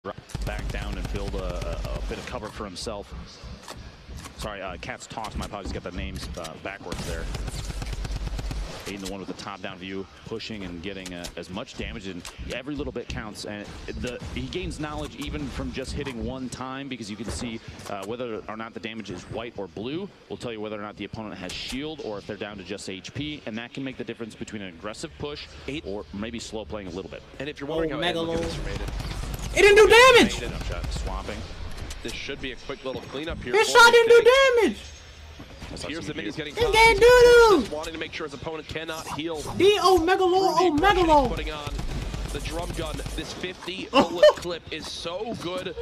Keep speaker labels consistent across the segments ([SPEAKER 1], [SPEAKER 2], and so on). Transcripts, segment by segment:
[SPEAKER 1] back down and build a bit of cover for himself. Sorry, Cat's Toss, my apologies, got the names backwards there. Aiden, the one with the top-down view, pushing and getting as much damage, and every little bit counts. And he gains knowledge even from just hitting one time, because you can see whether or not the damage is white or blue will tell you whether or not the opponent has shield or if they're down to just HP, and that can make the difference between an aggressive push or maybe slow playing a little bit.
[SPEAKER 2] And if you're wondering how
[SPEAKER 3] it didn't do damage!
[SPEAKER 1] Swapping.
[SPEAKER 2] This should be a quick little cleanup here.
[SPEAKER 3] His shot didn't do damage!
[SPEAKER 2] Here's the minis getting
[SPEAKER 3] caught. Just
[SPEAKER 2] wanting to make sure his opponent cannot heal.
[SPEAKER 3] Megalo.
[SPEAKER 2] Putting on the drum gun. This 50 bullet clip is so good.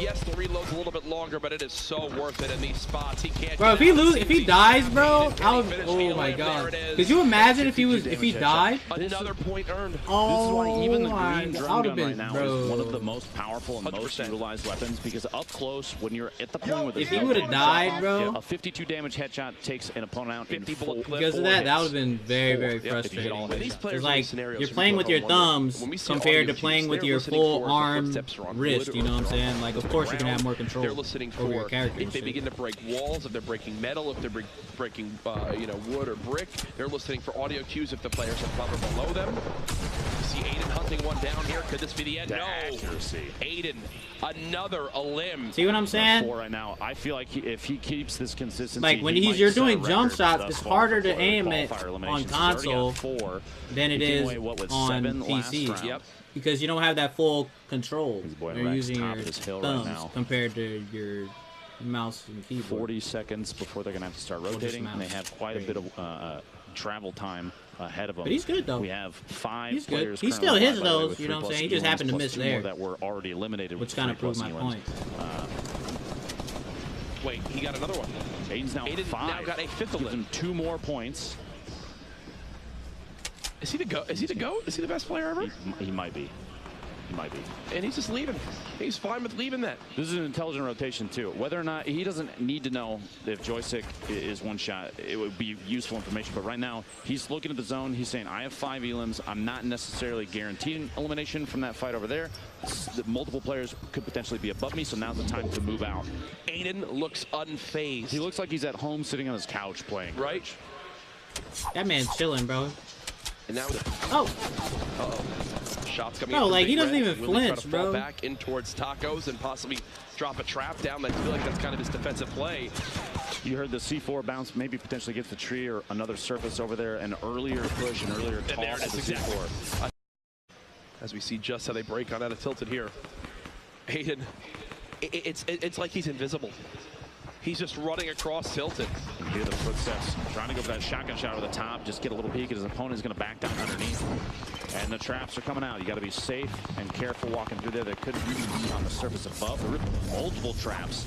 [SPEAKER 2] Yes, the reload's a little bit longer, but it is so worth it in these spots. He can't.
[SPEAKER 3] Bro, if he dies, bro, oh my god. Could you imagine if he died?
[SPEAKER 2] Another point earned.
[SPEAKER 1] This is why even the green drum gun right now
[SPEAKER 3] bro.
[SPEAKER 1] is one of the most powerful and 100%. Most utilized weapons, because up close, when you're at the point where
[SPEAKER 3] if he would have died, bro,
[SPEAKER 1] a 52 damage headshot takes an opponent out
[SPEAKER 2] 50 bullet clip.
[SPEAKER 3] Because of that, that would have been very frustrating. It's like you're playing with your thumbs compared to playing with your full arm wrist. You know what I'm saying? Like, of course, you can have more control over your character.
[SPEAKER 2] If they begin to break walls, if they're breaking metal, if they're breaking wood or brick, they're listening for audio cues if the players have cover below them. You see Aiden hunting one down here. Could this be the end? No. Aiden, another a limb.
[SPEAKER 3] See what I'm saying?
[SPEAKER 1] Right now, I feel like if he keeps this consistency,
[SPEAKER 3] like when you're doing jump shots, it's harder to aim it on console than it is on PC.
[SPEAKER 2] Yep.
[SPEAKER 3] Because you don't have that full control. You're using your thumbs
[SPEAKER 1] right
[SPEAKER 3] compared to your mouse and keyboard.
[SPEAKER 1] 40 seconds before they're going to have to start rotating, and they have quite a bit of travel time ahead of them.
[SPEAKER 3] But he's good, though.
[SPEAKER 1] We have 5 players.
[SPEAKER 3] He still hits those, you know what I'm saying? He just happened to miss there.
[SPEAKER 1] That were already eliminated,
[SPEAKER 3] which kind of proves my point.
[SPEAKER 2] Wait, he got another one.
[SPEAKER 1] Aiden's now 5.
[SPEAKER 2] Now got a 5th
[SPEAKER 1] gives him 2 more points.
[SPEAKER 2] Is he the GOAT? Is he the GOAT? Is he the best player ever?
[SPEAKER 1] He might be. He might be.
[SPEAKER 2] And he's just leaving. He's fine with leaving that.
[SPEAKER 1] This is an intelligent rotation, too. Whether or not he doesn't need to know if joystick is one shot, it would be useful information. But right now, he's looking at the zone. He's saying, I have 5 elims. I'm not necessarily guaranteed elimination from that fight over there. Multiple players could potentially be above me, so now's the time to move out.
[SPEAKER 2] Aiden looks unfazed.
[SPEAKER 1] He looks like he's at home sitting on his couch playing.
[SPEAKER 2] Right?
[SPEAKER 3] That man's chilling, bro.
[SPEAKER 2] And now, shots coming.
[SPEAKER 3] No, like he doesn't even flinch, bro.
[SPEAKER 2] Fall back in towards tacos and possibly drop a trap down. I feel like that's kind of his defensive play.
[SPEAKER 1] You heard the C4 bounce, maybe potentially gets the tree or another surface over there. An earlier push, an earlier toss of the C4.
[SPEAKER 2] As we see just how they break on out of tilted here. Aiden, it's like he's invisible. He's just running across tilted.
[SPEAKER 1] You hear the footsteps, trying to go for that shotgun shot over the top, just get a little peek, and his opponent is going to back down underneath. And the traps are coming out. You got to be safe and careful walking through there. They could be on the surface above. There are multiple traps.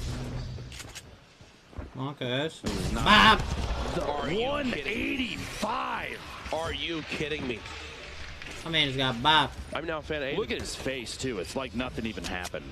[SPEAKER 3] Okay.
[SPEAKER 1] Bop! 185!
[SPEAKER 2] Are you kidding me?
[SPEAKER 3] My man just got bopped.
[SPEAKER 2] I'm now a fan of Aiden.
[SPEAKER 1] Look at his face, too. It's like nothing even happened.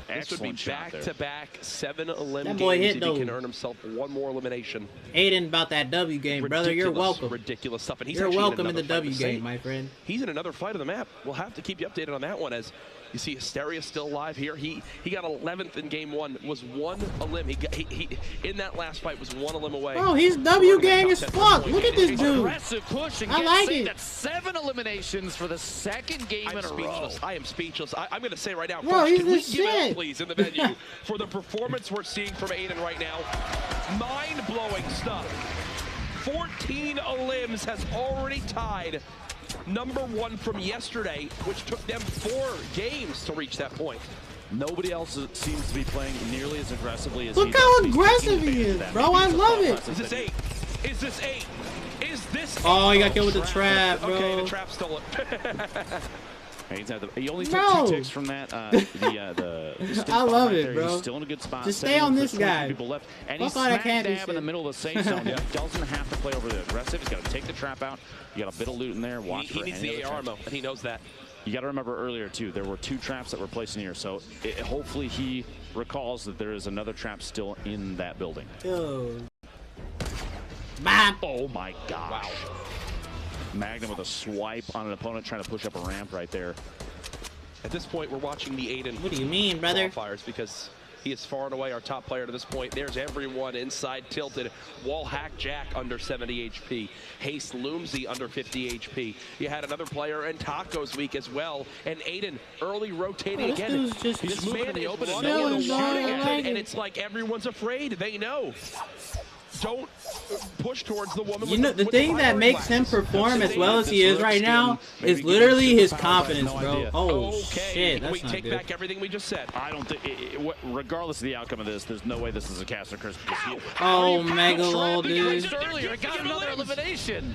[SPEAKER 2] This would be back-to-back 7 eliminations.
[SPEAKER 3] That boy hit
[SPEAKER 2] if he can earn himself 1 more elimination.
[SPEAKER 3] Aiden about that W game, brother. You're welcome.
[SPEAKER 2] Ridiculous stuff. And he's
[SPEAKER 3] You're welcome in the W game, my friend.
[SPEAKER 2] He's in another fight of the map. We'll have to keep you updated on that one. As you see, Hysteria still alive here. He got 11th in game 1. Was 1 elim. He in that last fight was 1 elim away.
[SPEAKER 3] Oh, he's W gang as fuck. Look at this dude.
[SPEAKER 1] Aggressive push and
[SPEAKER 3] I like it.
[SPEAKER 1] That's 7 eliminations for the 2nd game in a row.
[SPEAKER 2] I am speechless. I'm going to say right now,
[SPEAKER 3] bro,
[SPEAKER 2] Coach,
[SPEAKER 3] he's
[SPEAKER 2] can
[SPEAKER 3] the
[SPEAKER 2] we
[SPEAKER 3] shit.
[SPEAKER 2] give it up, please, in the venue for the performance we're seeing from Aiden right now. Mind-blowing stuff. 14 elims has already tied #1 from yesterday, which took them 4 games to reach that point.
[SPEAKER 1] Nobody else seems to be playing nearly as aggressively as
[SPEAKER 3] Look how aggressive he is, bro. I love it.
[SPEAKER 2] Is this 8? Is this 8? Is this 8?
[SPEAKER 3] Oh, he got killed with the trap, bro.
[SPEAKER 2] Okay, the trap stole it.
[SPEAKER 1] He only took 2 ticks from that.
[SPEAKER 3] I love it, bro.
[SPEAKER 1] He's still in a good spot.
[SPEAKER 3] Just stay on this guy.
[SPEAKER 1] People left. And he's
[SPEAKER 3] smack
[SPEAKER 1] dab in the middle of the safe zone. He doesn't have to play over the aggressive. He's got to take the trap out. You got a bit of loot in there. Watch
[SPEAKER 2] he needs the AR ammo, and he knows that.
[SPEAKER 1] You got to remember earlier, too, there were 2 traps that were placed in here. So hopefully he recalls that there is another trap still in that building.
[SPEAKER 3] Oh,
[SPEAKER 1] oh my gosh. Wow. Magnum with a swipe on an opponent trying to push up a ramp right there.
[SPEAKER 2] At this point, we're watching the Aiden.
[SPEAKER 3] What do you mean, brother?
[SPEAKER 2] Qualifiers, because he is far and away our top player to this point. There's everyone inside tilted. Wall hack Jack under 70 HP. Haste Loomsy under 50 HP. You had another player in Tacos week as well. And Aiden early rotating again.
[SPEAKER 3] This
[SPEAKER 2] man in the open and no one's shooting at him, and it's like everyone's afraid. They know. Don't push towards the woman.
[SPEAKER 3] You know, the thing that makes him perform as well as he is right now is literally his confidence, bro. Oh, shit, that's not good.
[SPEAKER 2] We take back everything we just said.
[SPEAKER 1] I don't think, regardless of the outcome of this, there's no way this is a caster curse.
[SPEAKER 3] Oh, Megalo, dude.
[SPEAKER 2] Earlier, I got another elimination.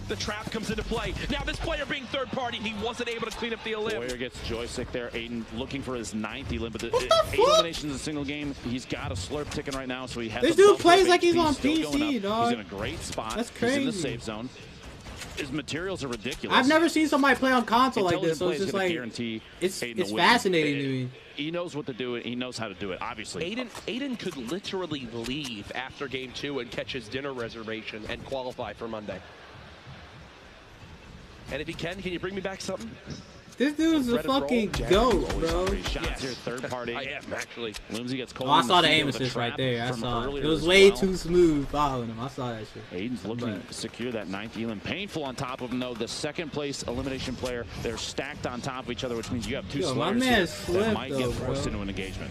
[SPEAKER 2] The trap comes into play. Now this player being third party, he wasn't able to clean up the elim.
[SPEAKER 1] Boyer gets joystick there. Aiden looking for his 9th elim, but 8 eliminations in a single game. He's got a slurp ticking right now, so he has.
[SPEAKER 3] This dude plays like he's on PC, dog.
[SPEAKER 1] He's in a great spot.
[SPEAKER 3] That's crazy.
[SPEAKER 1] He's in the safe zone. His materials are ridiculous.
[SPEAKER 3] I've never seen somebody play on console like this, so it's just like it's fascinating to me.
[SPEAKER 1] He knows what to do. He knows how to do it. Obviously,
[SPEAKER 2] Aiden could literally leave after game 2 and catch his dinner reservation and qualify for Monday. And if he can you bring me back something?
[SPEAKER 3] This dude's a fucking goat, bro.
[SPEAKER 1] Shots here, third party.
[SPEAKER 2] I am, actually.
[SPEAKER 1] Loomsy gets cold.
[SPEAKER 3] Oh, I saw the aim assist right there. I saw it. It was way too smooth following him. I saw that shit.
[SPEAKER 1] Aiden's looking to secure that 9th elim. Painful on top of him, though. The second place elimination player, they're stacked on top of each other, which means you have two slayers here that might get forced into an engagement.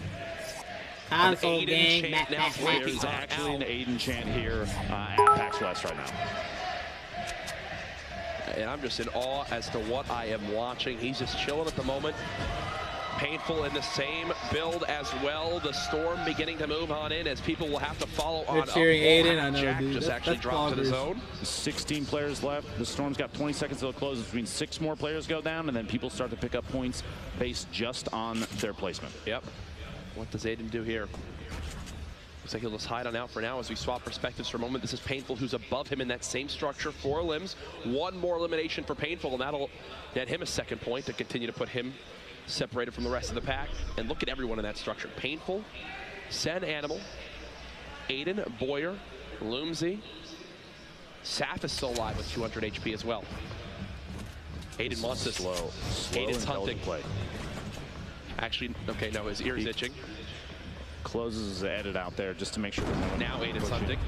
[SPEAKER 3] Console gang.
[SPEAKER 1] There's actually an Aiden chant here at PAX West right now.
[SPEAKER 2] And I'm just in awe as to what I am watching. He's just chilling at the moment. Painful in the same build as well. The storm beginning to move on in as people will have to follow on.
[SPEAKER 3] They're cheering Aiden, I know,
[SPEAKER 2] Jack
[SPEAKER 3] dude.
[SPEAKER 2] just actually dropped to the zone.
[SPEAKER 1] 16 players left. The storm's got 20 seconds till it closes. Between 6 more players go down, and then people start to pick up points based just on their placement.
[SPEAKER 2] Yep. What does Aiden do here? Looks like he'll just hide on out for now as we swap perspectives for a moment. This is Painful, who's above him in that same structure. 4 limbs. 1 more elimination for Painful, and that'll net him a 2nd point to continue to put him separated from the rest of the pack. And look at everyone in that structure. Painful, Sen Animal, Aiden, Boyer, Loomsy. Saf is still alive with 200 HP as well. Aiden wants this.
[SPEAKER 1] Slow
[SPEAKER 2] Aiden's hunting.
[SPEAKER 1] Play.
[SPEAKER 2] Actually, okay, no, his ear's itching.
[SPEAKER 1] Closes his edit out there just to make sure.
[SPEAKER 2] Now Aiden's hunting.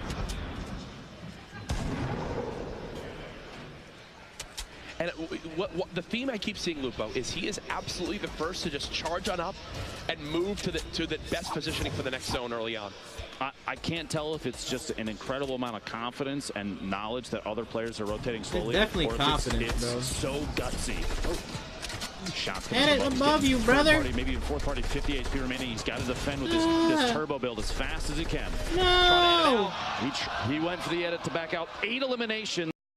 [SPEAKER 2] And what the theme I keep seeing, Lupo, is he is absolutely the first to just charge on up and move to the best positioning for the next zone early on.
[SPEAKER 1] I can't tell if it's just an incredible amount of confidence and knowledge that other players are rotating slowly.
[SPEAKER 3] It's definitely confidence, bro.
[SPEAKER 1] It's so gutsy. Shots
[SPEAKER 3] Hit it above you, brother.
[SPEAKER 1] Maybe in 4th party, 50 HP remaining. He's got to defend with this turbo build as fast as he can.
[SPEAKER 3] No!
[SPEAKER 1] He went for the edit to back out. 8 eliminations.